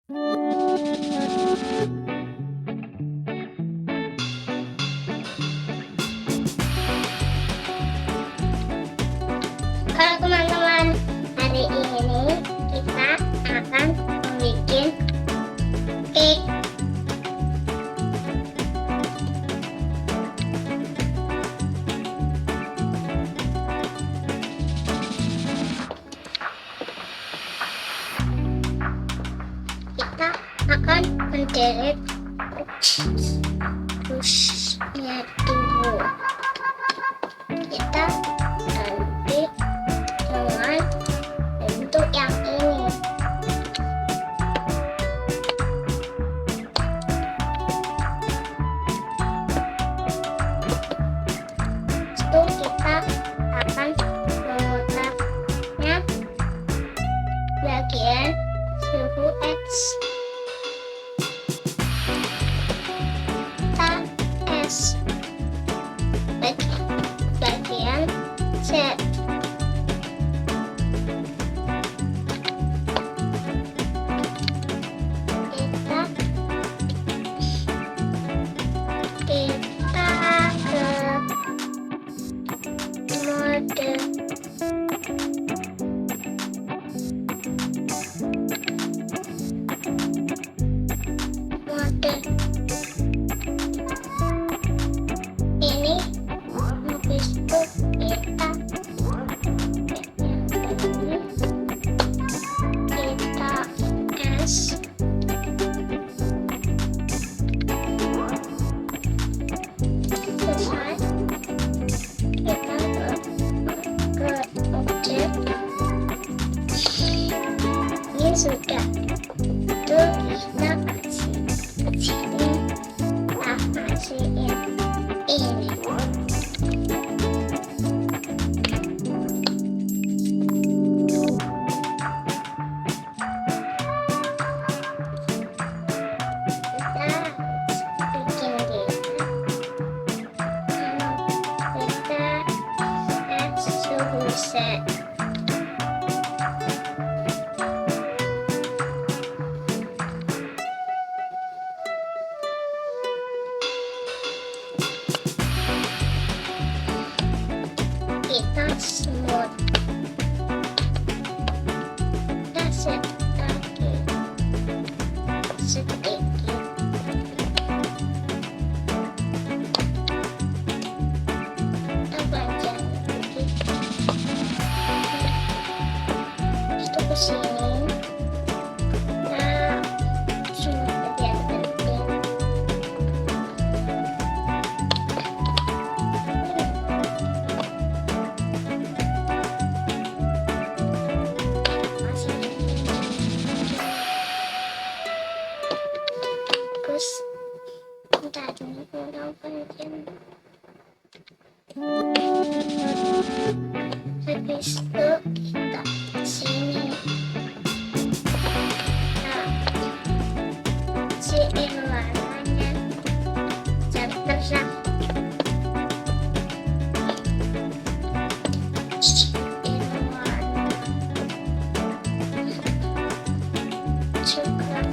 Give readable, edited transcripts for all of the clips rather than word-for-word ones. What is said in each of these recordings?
Halo teman-teman, hari ini kita akan membuat cake. Kita akan menderek busnya dulu. Kita ganti dengan bentuk yang ini. Setelah kita akan memutarnya bagian suhu X. Kita S bagian Z. Kita ke mode ini. Habis itu kita S. Selesai, kita ke objek. Ini sudah. Itu kita kasih sini, kita kasih yang ini. Set. Kita smooth. Kita set lagi sedikit. Kita panjang lagi. Itu ke sini. Nah, sini bagian penting. Terus bentar ini udah bagian. Habis itu kita sini. Nah, siin warnanya terang. Siin warna coklat.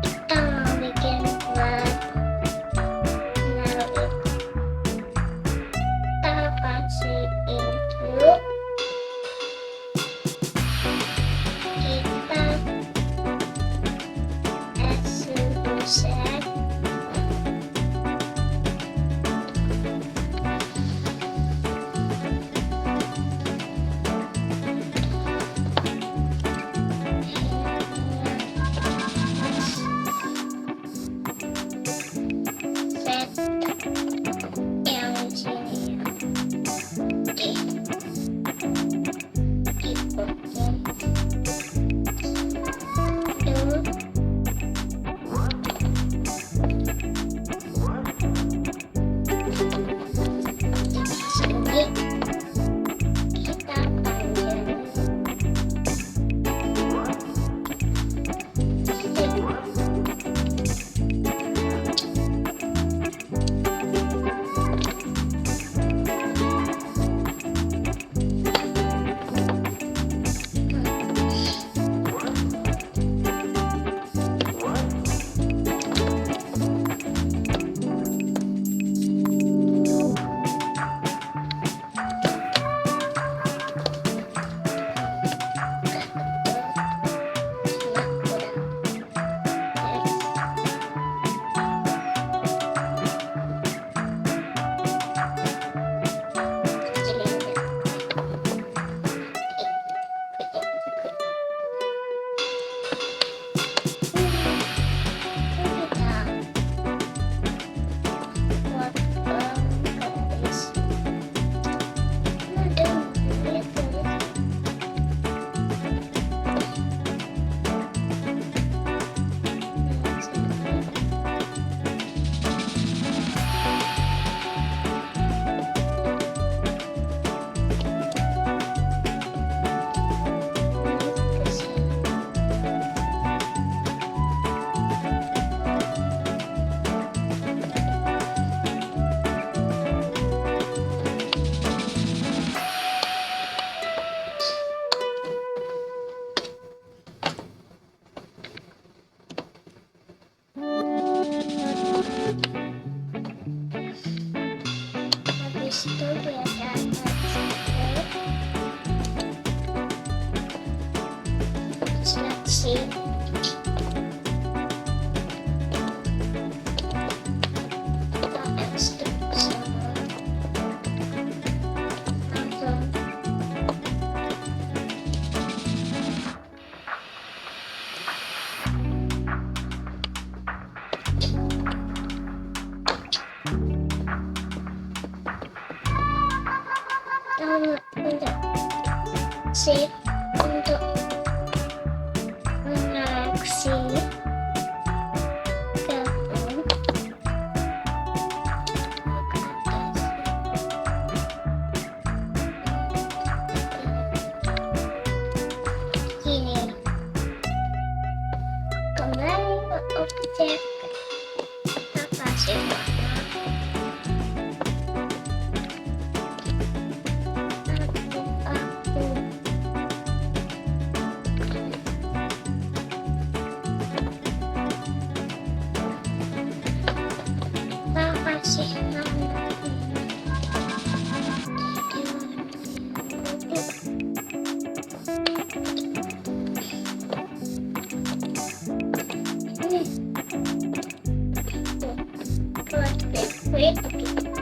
Kita mau bikin Habis itu kita seleksi. Kita ekstrak semua. Langsung untuk sip untuk menyeleksi gabung ke atas gini. Kembali ke objek, kita kasih warna kasih nama ini buat background.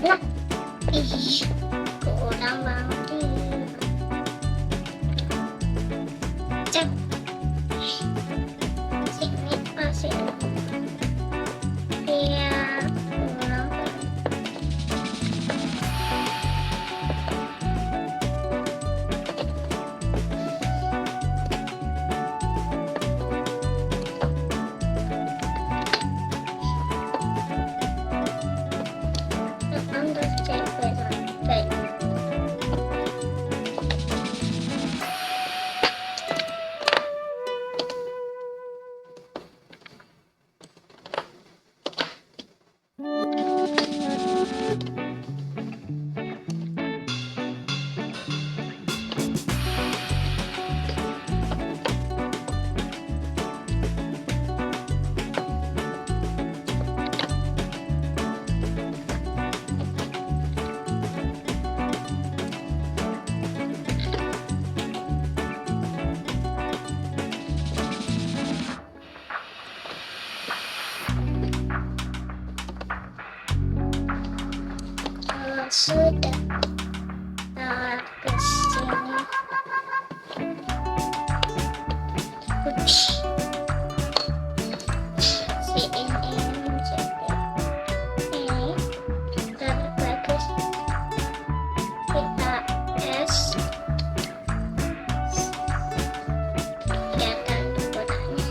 Nah, ih, kurang banget nih. Cek. Sini kasih. Iya, kurang banget. Untuk cek baik. Kalau sudah ke sini putih, si ini menjadi ini terbagus. Kita es kelihatan ukurannya.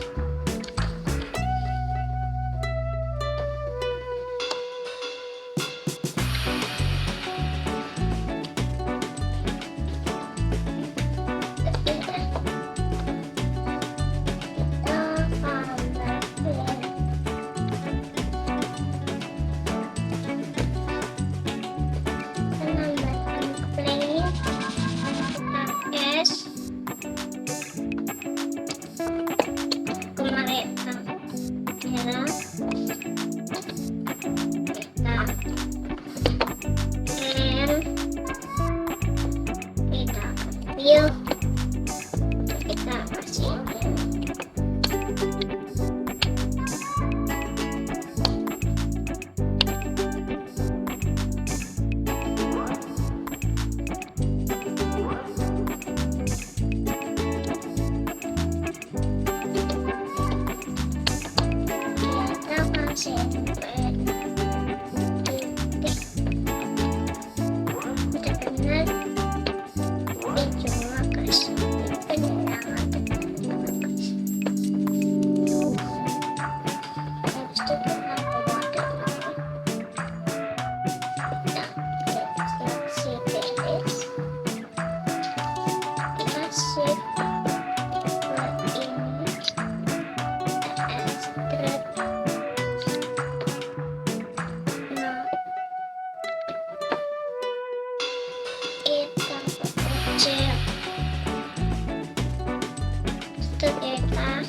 kita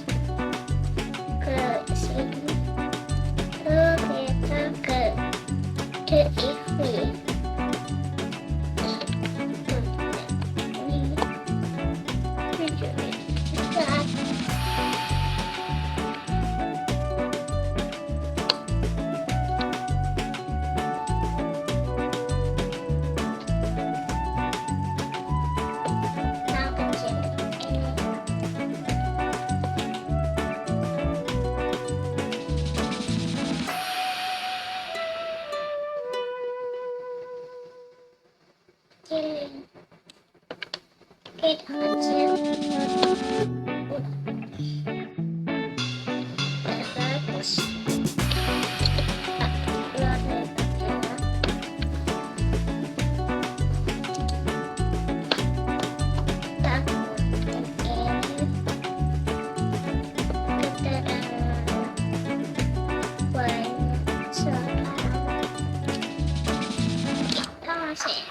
ke sini, lalu kita ke TV. Kita kecil, bagus. Keluar dari pakaian. Keterangan banyak sekarang kita masih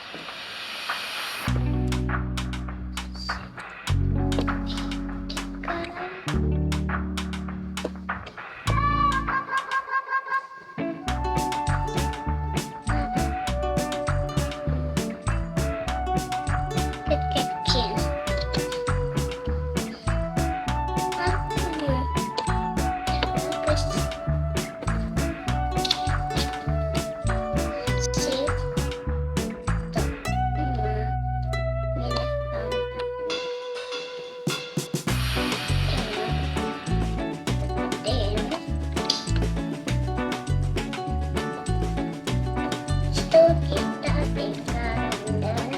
kita tinggal rendah.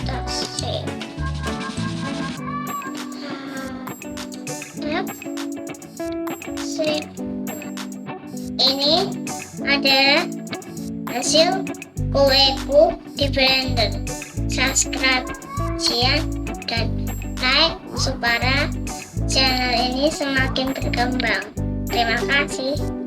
Tas save. Save. Ini adalah hasil kueku di blender. Subscribe, share, dan like supaya channel ini semakin berkembang. Terima kasih.